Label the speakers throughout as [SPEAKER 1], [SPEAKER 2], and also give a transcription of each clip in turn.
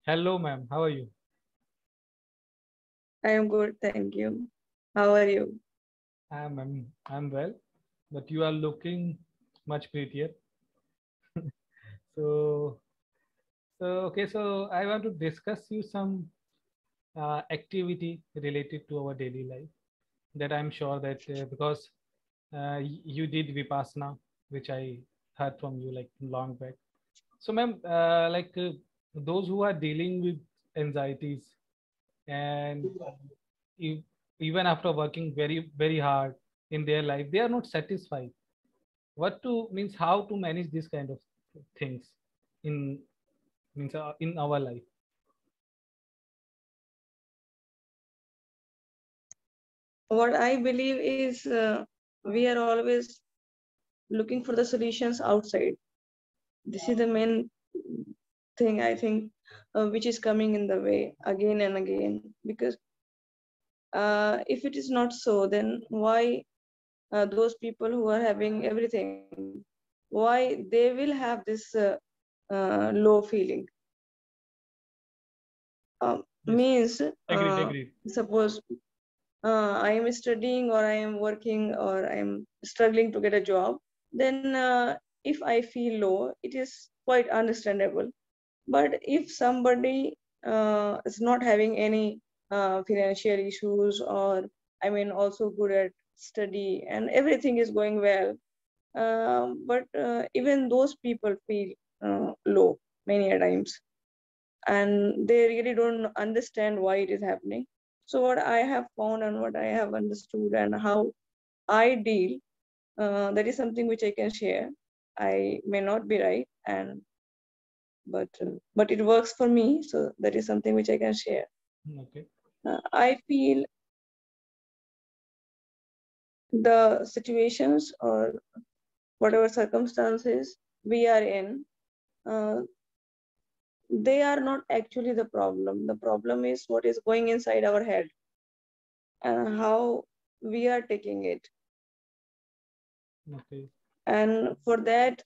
[SPEAKER 1] Hello, ma'am. How are you?
[SPEAKER 2] I am good, thank you. How are you?
[SPEAKER 1] I'm well, but you are looking much prettier. So, so I want to discuss you some activity related to our daily life that I'm sure that because you did Vipassana, which I heard from you like long back. So, ma'am, those who are dealing with anxieties and e- even after working very hard in their life, they are not satisfied. What to means how to manage this kind of things in in our life.
[SPEAKER 2] What I believe is we are always looking for the solutions outside. This is the main thing I think which is coming in the way again and again. Because if it is not so, then why those people who are having everything, why they will have this low feeling?
[SPEAKER 1] Yes,
[SPEAKER 2] Means
[SPEAKER 1] agreed.
[SPEAKER 2] suppose I am studying or I am working or I am struggling to get a job, then if I feel low, it is quite understandable. But if somebody is not having any financial issues, or I mean also good at study and everything is going well, but even those people feel low many a times, and they really don't understand why it is happening. So what I have found and what I have understood and how I deal, that is something which I can share. I may not be right, and but it works for me, so that is something which I can share.
[SPEAKER 1] Okay.
[SPEAKER 2] I feel the situations or whatever circumstances we are in, uh, they are not actually the problem. The problem is what is going inside our head and how we are taking it.
[SPEAKER 1] Okay.
[SPEAKER 2] And for that,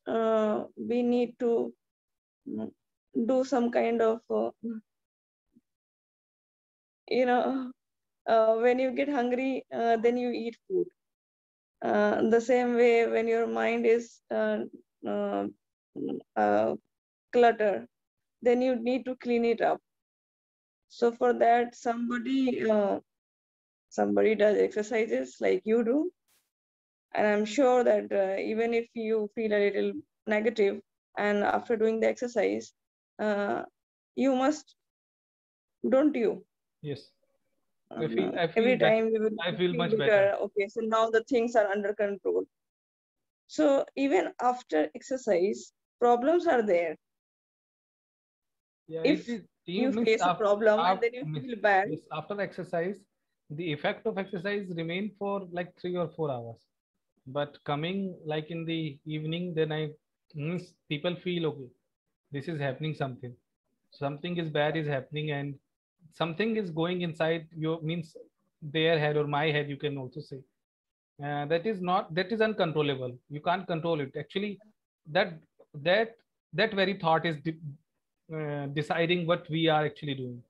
[SPEAKER 2] we need to mm, do some kind of, when you get hungry, then you eat food. The same way, when your mind is uh, uh, clutter, then you need to clean it up. So for that, somebody does exercises like you do, and I'm sure that even if you feel a little negative, and after doing the exercise, uh, you must, don't you?
[SPEAKER 1] Yes. I feel
[SPEAKER 2] Every
[SPEAKER 1] better.
[SPEAKER 2] time you will
[SPEAKER 1] I feel
[SPEAKER 2] feel
[SPEAKER 1] much better.
[SPEAKER 2] better. Okay, so now the things are under control. So even after exercise, problems are there.
[SPEAKER 1] Yeah, it
[SPEAKER 2] If
[SPEAKER 1] is. You
[SPEAKER 2] you
[SPEAKER 1] means
[SPEAKER 2] face a problem and
[SPEAKER 1] after,
[SPEAKER 2] then you feel bad,
[SPEAKER 1] yes, after exercise, the effect of exercise remain for like 3 or 4 hours. But coming like in the evening, then I means people feel okay. This is happening something is bad is happening, and something is going inside your means their head or my head. You can also say that is uncontrollable. You can't control it. Actually, that that that very thought is deciding what we are actually doing,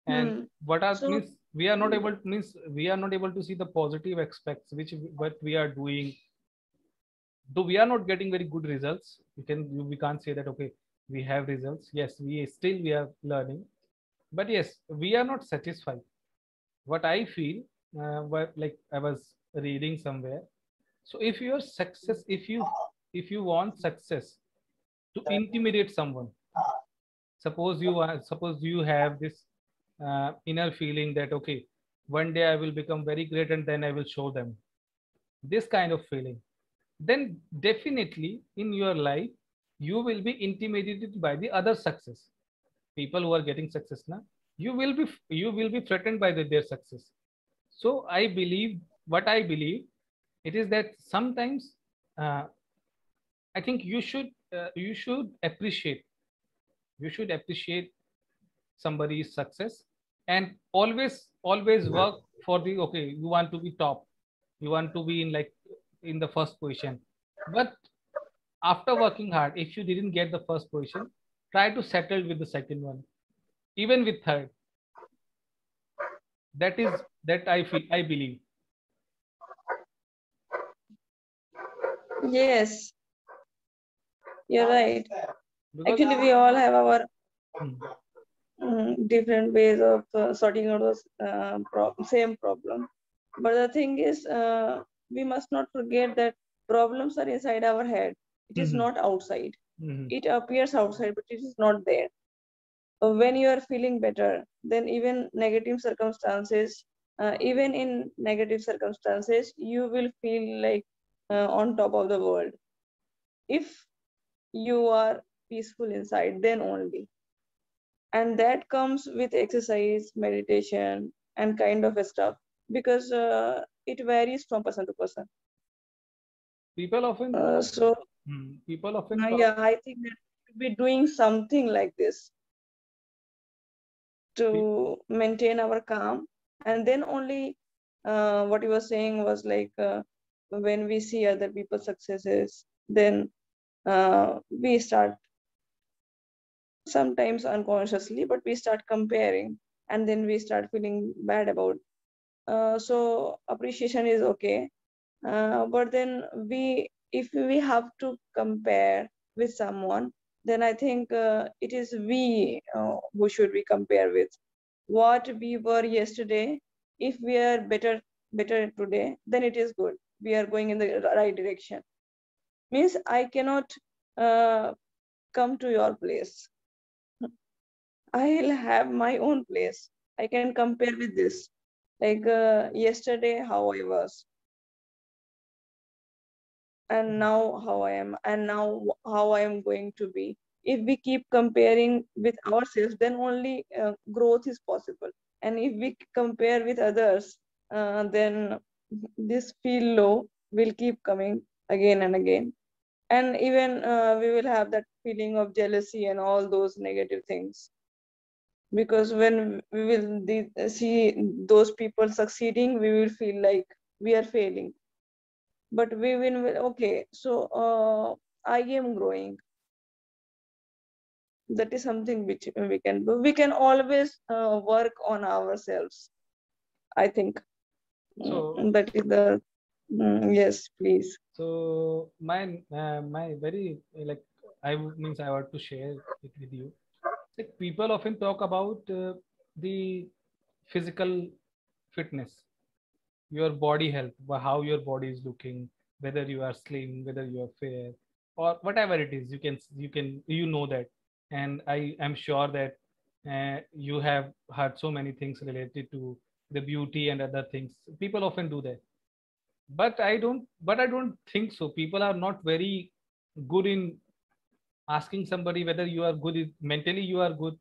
[SPEAKER 1] and
[SPEAKER 2] hmm.
[SPEAKER 1] what are
[SPEAKER 2] So
[SPEAKER 1] means we are not able to see the positive aspects which what we are doing. Though we are not getting very good results, we can't say that okay, we have results. Yes, we are learning, but yes, we are not satisfied. What I feel, like I was reading somewhere. So if you want success to intimidate someone, suppose you have this inner feeling that okay, one day I will become very great and then I will show them this kind of feeling, then definitely in your life you will be intimidated by the other success. People who are getting success now, you will be threatened by their success. So I believe, what I believe, it is that sometimes uh, I think you should appreciate somebody's success, and always work for the okay, you want to be top, you want to be in like in the first position. But after working hard, if you didn't get the first position, try to settle with the second one, even with third. That is that I believe.
[SPEAKER 2] Yes, you're right.
[SPEAKER 1] Because
[SPEAKER 2] Actually, we all have our
[SPEAKER 1] Hmm.
[SPEAKER 2] different ways of sorting out those same problem. But the thing is, we must not forget that problems are inside our head. It is
[SPEAKER 1] Mhm.
[SPEAKER 2] not outside.
[SPEAKER 1] Mhm.
[SPEAKER 2] It appears outside, but it is not there. When you are feeling better, then even in negative circumstances, you will feel like on top of the world. If you are peaceful inside, then only. And that comes with exercise, meditation, and kind of a stuff, because it varies from person to person.
[SPEAKER 1] People often talk.
[SPEAKER 2] So
[SPEAKER 1] People often talk.
[SPEAKER 2] yeah, I think that we should be doing something like this
[SPEAKER 1] pe-
[SPEAKER 2] to maintain our calm. And then only what you were saying was like, when we see other people's successes, then we start, sometimes unconsciously, but we start comparing, and then we start feeling bad about. So appreciation is okay, but then if we have to compare with someone, then I think it is we who should we compare with. What we were yesterday, if we are better today, then it is good. We are going in the right direction. Means I cannot uh, come to your place. I'll have my own place. I can compare with this. Like yesterday, how I was, and now how I am, and now how I am going to be. If we keep comparing with ourselves, then only growth is possible. And if we compare with others, then this feel low will keep coming again and again. And even we will have that feeling of jealousy and all those negative things. Because when we will see those people succeeding, we will feel like we are failing. But we will, okay, so I am growing. That is something which we can do. We can always work on ourselves, I think.
[SPEAKER 1] So
[SPEAKER 2] That is the yes, please.
[SPEAKER 1] my very like means I want to share it with you. Like people often talk about the physical fitness, your body health, how your body is looking, whether you are slim, whether you are fair, or whatever it is. You know that, and I am sure that you have heard so many things related to the beauty and other things. People often do that, but I don't think so. People are not very good in asking somebody whether you are good mentally. You are good,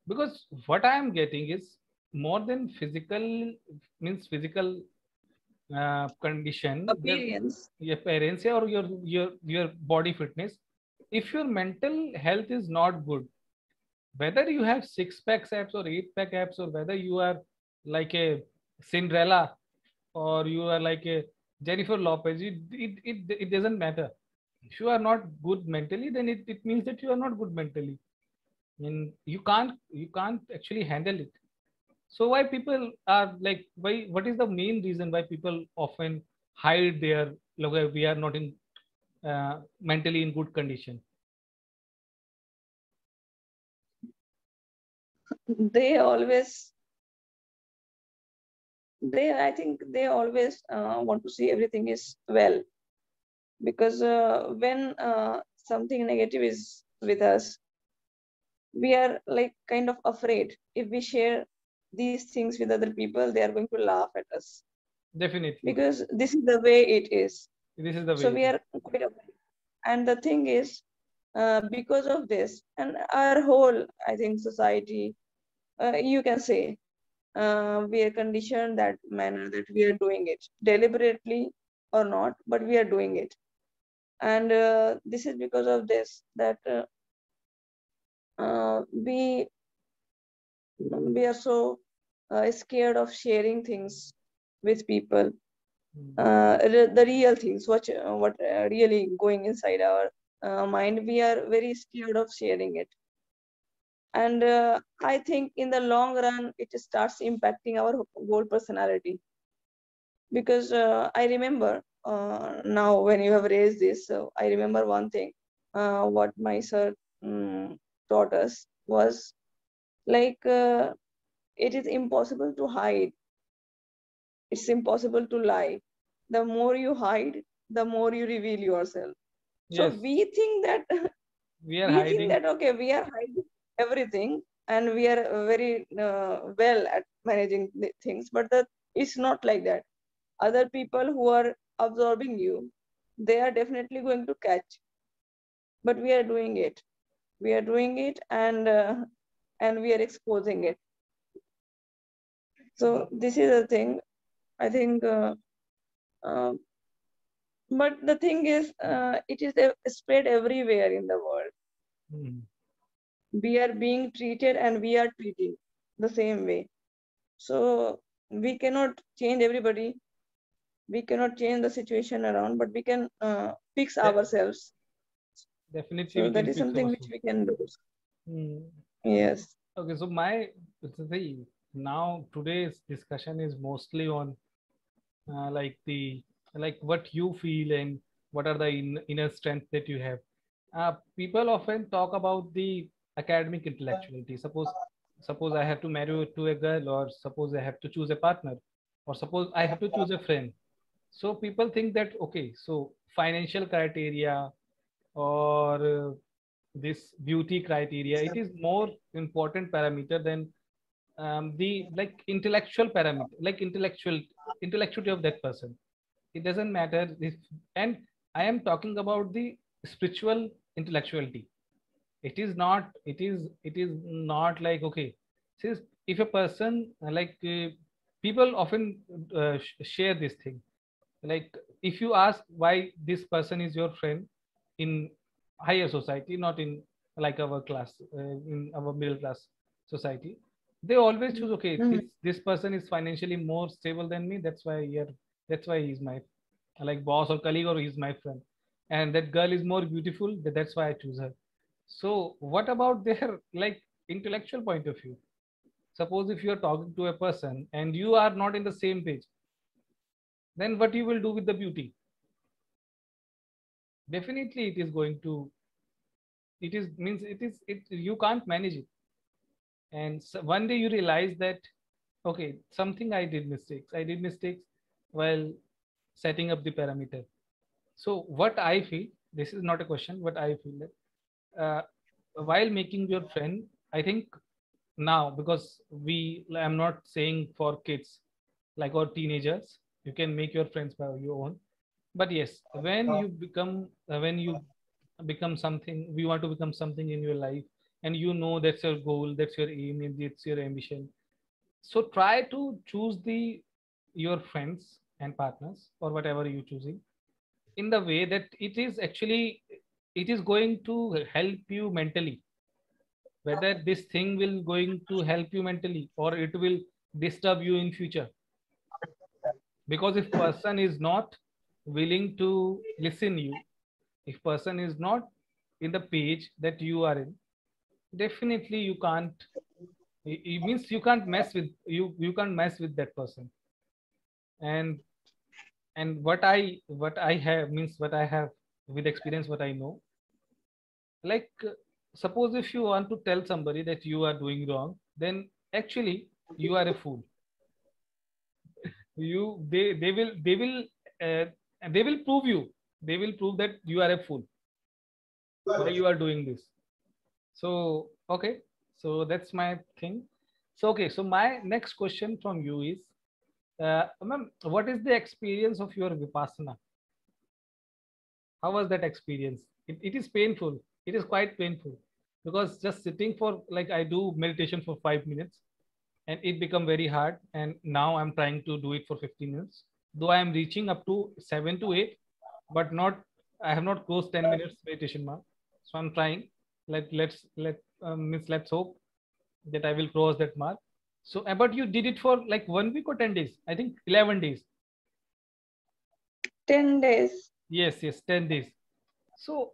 [SPEAKER 1] because what I am getting is more than physical, means physical condition,
[SPEAKER 2] Appearance.
[SPEAKER 1] your parents or your body fitness. If your mental health is not good, whether you have six pack abs or eight pack abs, or whether you are like a Cinderella or you are like a Jennifer Lopez, it doesn't matter. If you are not good mentally, then it means that you are not good mentally. I mean, you can't actually handle it. So why people are like, why, what is the main reason why people often hide their, look, we are not in mentally in good condition?
[SPEAKER 2] They always, I think they always want to see everything is well. Because when something negative is with us, we are like kind of afraid. If we share these things with other people, they are going to laugh at us,
[SPEAKER 1] Definitely,
[SPEAKER 2] because this is the way it is.
[SPEAKER 1] this is the
[SPEAKER 2] So
[SPEAKER 1] way it
[SPEAKER 2] we
[SPEAKER 1] is.
[SPEAKER 2] are quite afraid. And the thing is, because of this and our whole, I think, society, you can say, we are conditioned that manner, that we are doing it deliberately or not, but we are doing it. And this is because of this, that we are so scared of sharing things with people,
[SPEAKER 1] Hmm.
[SPEAKER 2] the real things, what really going inside our mind. We are very scared of sharing it. And I think in the long run, it starts impacting our whole personality. Because I remember now when you have raised this, so I remember one thing. What my sir taught us was like it is impossible to hide. It's impossible to lie. The more you hide, the more you reveal yourself. So
[SPEAKER 1] Yes,
[SPEAKER 2] we think that
[SPEAKER 1] we are
[SPEAKER 2] we think
[SPEAKER 1] hiding.
[SPEAKER 2] that okay, we are hiding everything and we are very well at managing the things, but it's not like that. Other people who are absorbing you, they are definitely going to catch. But we are doing it. We are doing it, and we are exposing it. So this is the thing. I think. Uh, but the thing is, it is spread everywhere in the world.
[SPEAKER 1] Hmm.
[SPEAKER 2] We are being treated, and we are treating the same way. So we cannot change everybody. We cannot change the situation around, but we can fix
[SPEAKER 1] De-
[SPEAKER 2] ourselves.
[SPEAKER 1] Definitely,
[SPEAKER 2] So
[SPEAKER 1] we
[SPEAKER 2] that
[SPEAKER 1] can
[SPEAKER 2] is
[SPEAKER 1] fix
[SPEAKER 2] something which
[SPEAKER 1] ourselves.
[SPEAKER 2] we can do.
[SPEAKER 1] Hmm.
[SPEAKER 2] Yes.
[SPEAKER 1] Okay, so see, now today's discussion is mostly on like what you feel and what are the inner strength that you have. People often talk about the academic intellectuality. Suppose I have to marry to a girl, or suppose I have to choose a partner, or suppose I have to choose a friend. So people think that okay, so financial criteria or this beauty criteria, it is more important parameter than the like intellectual parameter, like intellectuality of that person. It doesn't matter if, and I am talking about the spiritual intellectuality. It is not like okay, since if a person people often share this thing, like if you ask why this person is your friend in higher society, not in like our class, in our middle class society, they always choose okay,
[SPEAKER 2] Mhm.
[SPEAKER 1] this person is financially more stable than me, that's why he's my like boss or colleague, or he's my friend. And that girl is more beautiful, that's why I choose her. So what about their like intellectual point of view? Suppose if you are talking to a person and you are not in the same page, then what you will do with the beauty? Definitely it is going to, it is means it is it you can't manage it. And so one day you realize that okay, something I did mistakes while setting up the parameter. So what I feel, this is not a question, but I feel that uh, while making your friend, I think now, because I'm not saying for kids like or teenagers, you can make your friends by your own. But yes, when you become something, we want to become something in your life, and you know that's your goal, that's your aim, and it's your ambition. So try to choose the your friends and partners or whatever you're choosing in the way that it is going to help you mentally, whether this thing will going to help you mentally or it will disturb you in future. Because if person is not willing to listen you, if person is not in the page that you are in, definitely you can't, it means you can't mess with you can't mess with that person. and and what I have means what I have with experience, what I know, like suppose if you want to tell somebody that you are doing wrong, then actually you are a fool. Uh, they will prove you, they will prove that you are a fool, why you are doing this. So okay, so that's my thing. So okay, so my next question from you is ma'am, what is the experience of your vipassana? How was that experience? It is painful, it is quite painful, because just sitting for like I do meditation for 5 minutes and it become very hard, and now I'm trying to do it for 15 minutes, though I am reaching up to 7 to 8, but not, I have not closed 10 minutes meditation mark. So I'm trying, let's hope that I will cross that mark. So but you did it for like 1 week or 10 days, I think 11 days.
[SPEAKER 2] 10 days.
[SPEAKER 1] Yes, yes, 10 days. So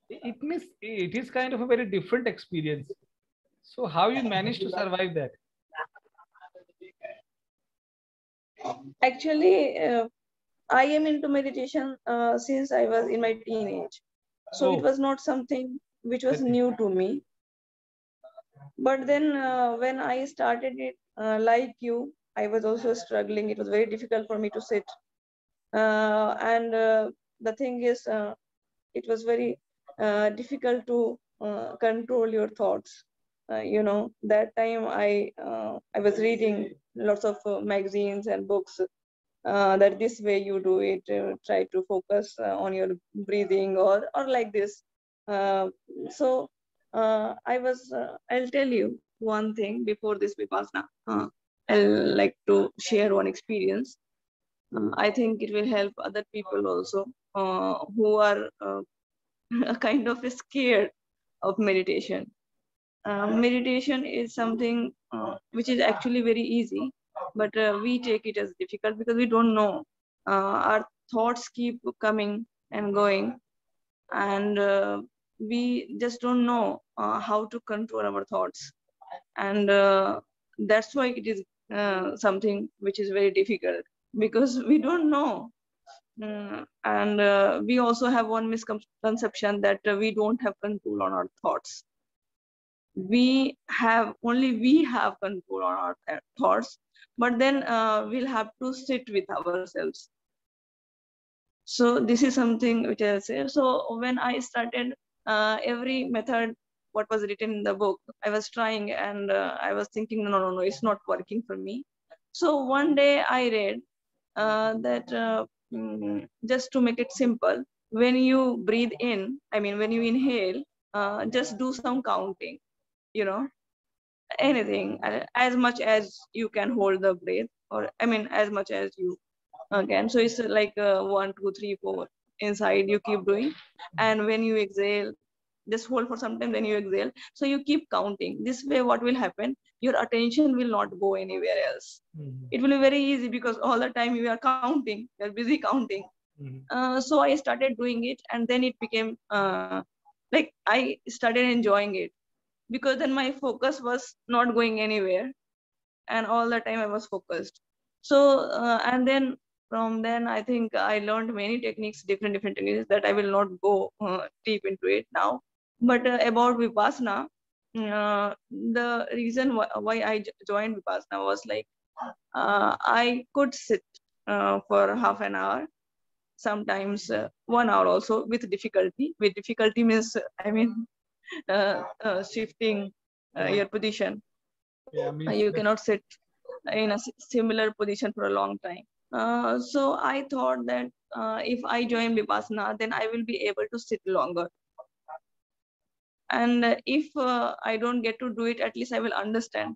[SPEAKER 1] it means it is kind of a very different experience. So how you managed to survive that?
[SPEAKER 2] Actually, I am into meditation since I was in my teenage. So it
[SPEAKER 1] Oh,
[SPEAKER 2] was not something which was
[SPEAKER 1] that is,
[SPEAKER 2] new to me. But then when I started it, like you, I was also struggling. It was very difficult for me to sit. And the thing is, it was very difficult to control your thoughts. That time I was reading lots of magazines and books that this way you do it, try to focus on your breathing or like this. uh, so I'll tell you one thing before this vipassana. I'll like to share one experience. I think it will help other people also who are kind of scared of meditation. Meditation is something which is actually very easy, but we take it as difficult because we don't know. Our thoughts keep coming and going, and we just don't know how to control our thoughts. And that's why it is something which is very difficult because we don't know. And we also have one misconception that we don't have control on our thoughts. We have control on our thoughts, but then we'll have to sit with ourselves. So this is something which I say. So when I started every method what was written in the book, I was trying, and I was thinking, no, no, no, it's not working for me. So one day I read that just to make it simple, when you breathe in, I mean when you inhale, just do some counting, you know anything, as much as you can hold the breath, or I mean as much as you can. So it's like 1 2 3 4 inside you keep doing, and when you exhale, just hold for some time, then you exhale. So you keep counting. This way what will happen, your attention will not go anywhere else.
[SPEAKER 1] mm-hmm.
[SPEAKER 2] It will be very easy because all the time you are counting, you're busy counting.
[SPEAKER 1] Mm-hmm.
[SPEAKER 2] So I started doing it, and then it became like I started enjoying it, because then my focus was not going anywhere, and all the time I was focused. So and then from then I think I learned many techniques, different techniques that I will not go deep into it now. But about vipassana, the reason why I joined vipassana was like I could sit for half an hour, sometimes 1 hour also, with difficulty. With difficulty means I mean shifting
[SPEAKER 1] Yeah,
[SPEAKER 2] your position.
[SPEAKER 1] yeah, means
[SPEAKER 2] You
[SPEAKER 1] that.
[SPEAKER 2] cannot sit in a similar position for a long time. So I thought that if I join Vipassana, then I will be able to sit longer. And if I don't get to do it, at least I will understand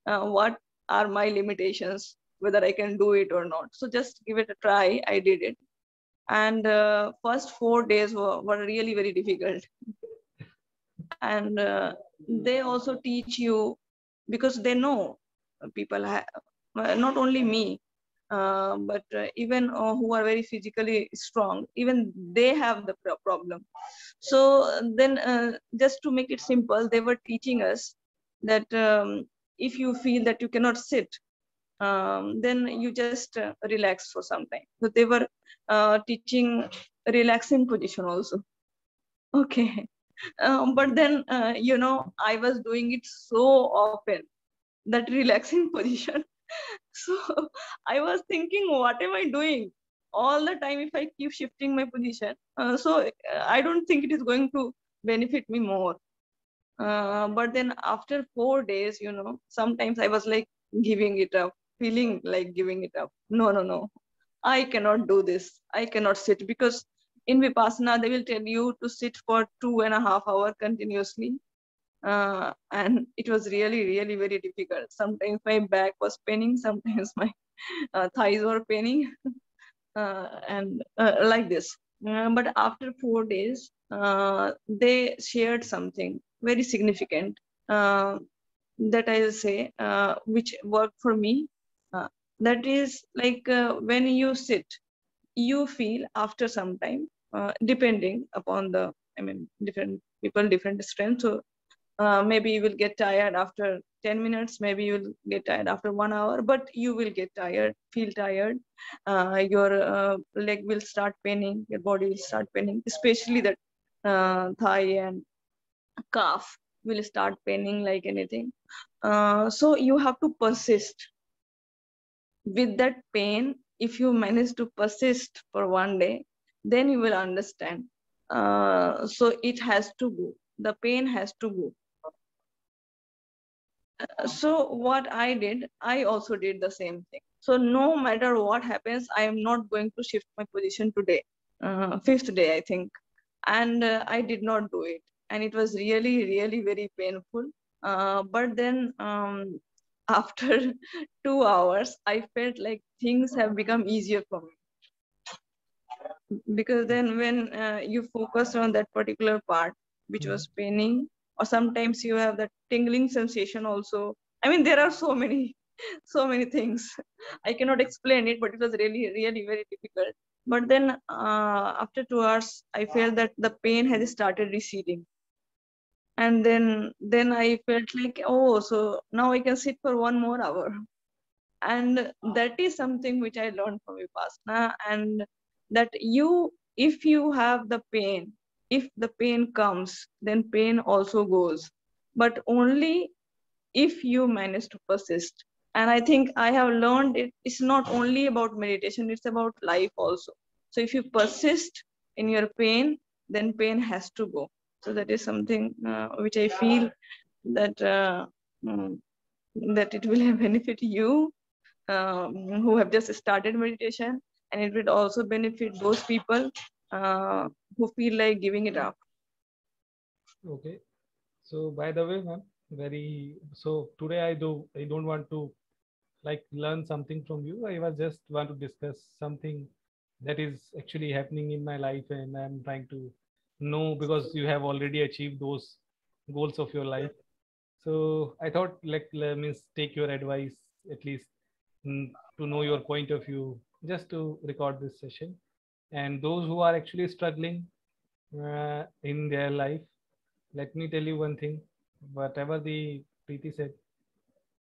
[SPEAKER 2] what are my limitations, whether I can do it or not. So just give it a try. I did it. And first 4 days were really very difficult. And they also teach you, because they know people not only me, but even who are very physically strong, even they have the problem. So then just to make it simple, they were teaching us that if you feel that you cannot sit, then you just relax for some time. So they were teaching relaxing position also. Okay. But then I was doing it so often, that relaxing position. So I was thinking, what am I doing all the time if I keep shifting my position? I don't think it is going to benefit me more. But then after 4 days, sometimes I was like giving it up, feeling like giving it up. No, no, no. I cannot do this. I cannot sit, because in Vipassana, they will tell you to sit for 2.5 hours continuously. And it was really, really very difficult. Sometimes my back was paining, sometimes my thighs were paining, and like this. But after 4 days, they shared something very significant, uh, that I'll say, which worked for me. Uh, that is like when you sit, you feel after some time, depending upon the, I mean, different people, different strength. So Maybe you will get tired after 10 minutes, maybe you will get tired after 1 hour, but you will get tired, feel tired. Your leg will start paining, your body will start paining, especially that thigh and calf will start paining like anything. So you have to persist with that pain. If you manage to persist for one day, then you will understand. So it has to go, the pain has to go. So what I did, I also did the same thing. So no matter what happens, I am not going to shift my position today. Fifth day, I think. And I did not do it, and it was really really very painful. But then after 2 hours, I felt like things have become easier for me, because then when you focus on that particular part which was paining, or sometimes you have that tingling sensation also. I mean, there are so many so many things. I cannot explain it, but it was really really very difficult. But then after 2 hours, I felt that the pain has started receding. And then I felt like, oh, so now I can sit for 1 more hour. And that is something which I learned from Vipassana. And that if you have the pain, if the pain comes, then pain also goes, but only if you manage to persist. And I think I have learned it's not only about meditation, it's about life also. So if you persist in your pain, then pain has to go. So that is something which I feel that mm, that it will benefit you who have just started meditation, and it will also benefit those people who feel like giving it up.
[SPEAKER 1] Okay. So by the way, ma'am, so today I don't want to like learn something from you. I was just want to discuss something that is actually happening in my life, and I'm trying to know because you have already achieved those goals of your life. So I thought like let me take your advice at least, to know your point of view, just to record this session. And those who are actually struggling in their life, let me tell you one thing. Whatever the Preeti said,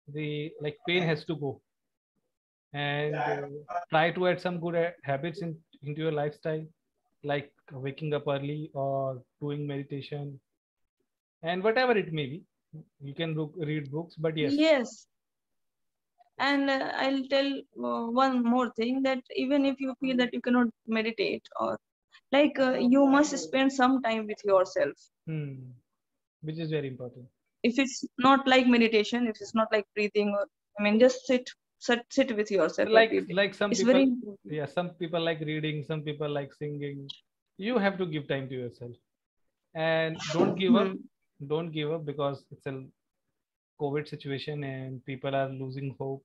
[SPEAKER 1] the like pain has to go, and try to add some good habits into your lifestyle, like waking up early or doing meditation, and whatever it may be. You can read books, but yes.
[SPEAKER 2] Yes. And I'll tell one more thing, that even if you feel that you cannot meditate, or like you must spend some time with yourself.
[SPEAKER 1] Which is very important.
[SPEAKER 2] If it's not like meditation, if it's not like breathing, or I mean, just sit with yourself every day.
[SPEAKER 1] Like some
[SPEAKER 2] It's very
[SPEAKER 1] people,
[SPEAKER 2] important.
[SPEAKER 1] yeah, some people like reading, some people like singing. You have to give time to yourself, and don't give up.
[SPEAKER 2] Hmm.
[SPEAKER 1] Don't give up because it's a COVID situation and people are losing hope.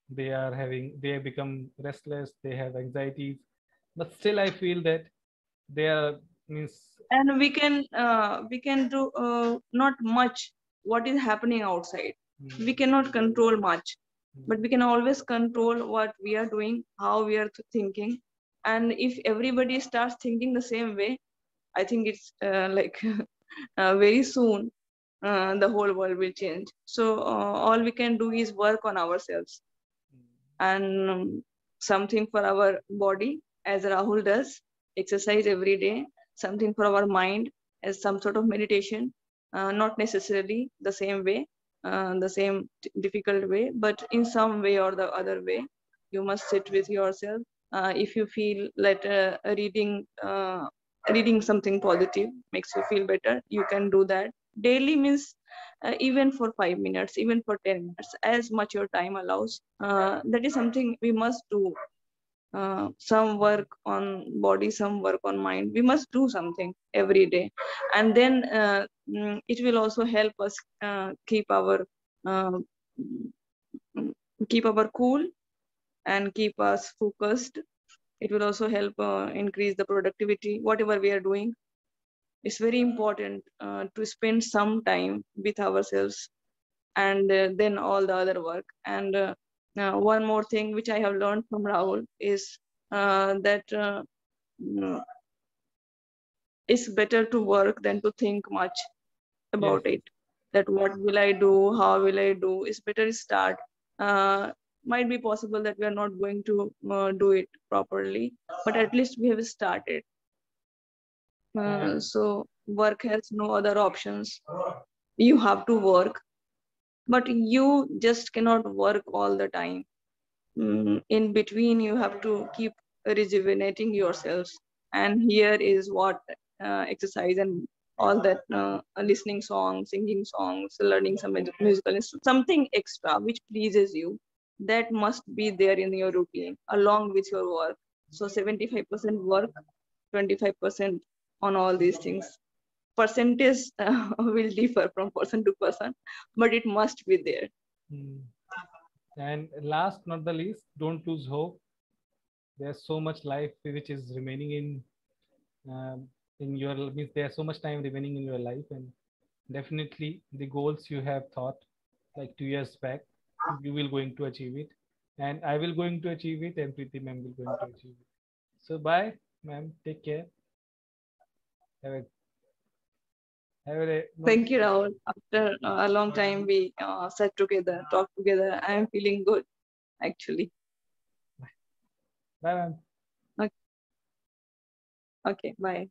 [SPEAKER 1] They have become restless. They have anxieties, but still, I feel that they are means.
[SPEAKER 2] And we can do not much what is happening outside. We cannot control much, but we can always control what we are doing, how we are thinking. And if everybody starts thinking the same way, I think it's like very soon the whole world will change. So all we can do is work on ourselves, and something for our body, as Rahul does, exercise every day, something for our mind, as some sort of meditation, not necessarily the same way, the same difficult way, but in some way or the other way, you must sit with yourself. If you feel like reading something positive makes you feel better, you can do that daily. Means even for 5 minutes, even for 10 minutes, as much your time allows. That is something we must do. Some work on body, some work on mind. We must do something every day, and then it will also help us uh, keep our cool and keep us focused. It will also help increase the productivity, whatever we are doing. It's very important to spend some time with ourselves, and then all the other work. And one more thing which I have learned from Rahul is that it's better to work than to think much
[SPEAKER 1] Yes,
[SPEAKER 2] about it. that what will I do, how will I do. It's better start. Might be possible that we are not going to do it properly, but at least we have started. So work has no other options. You have to work, but you just cannot work all the time. In between, you have to keep rejuvenating yourselves. And here is what exercise and all that listening songs, singing songs, learning some musical instrument, something extra which pleases you, that must be there in your routine along with your work. So 75% work, 25% on all these things. Percentage will differ from person to person, but it must be there.
[SPEAKER 1] And last not the least, don't lose hope. There's so much life which is remaining in your, means there's so much time remaining in your life, and definitely the goals you have thought like 2 years back, you will going to achieve it, and I will going to achieve it, and Preeti ma'am will going to achieve it. So bye, ma'am. Take care. Have a
[SPEAKER 2] Thank you, Rahul. After a long time, we sat together, talked together. I am feeling good, actually.
[SPEAKER 1] Bye, ma'am.
[SPEAKER 2] Okay. Okay, bye.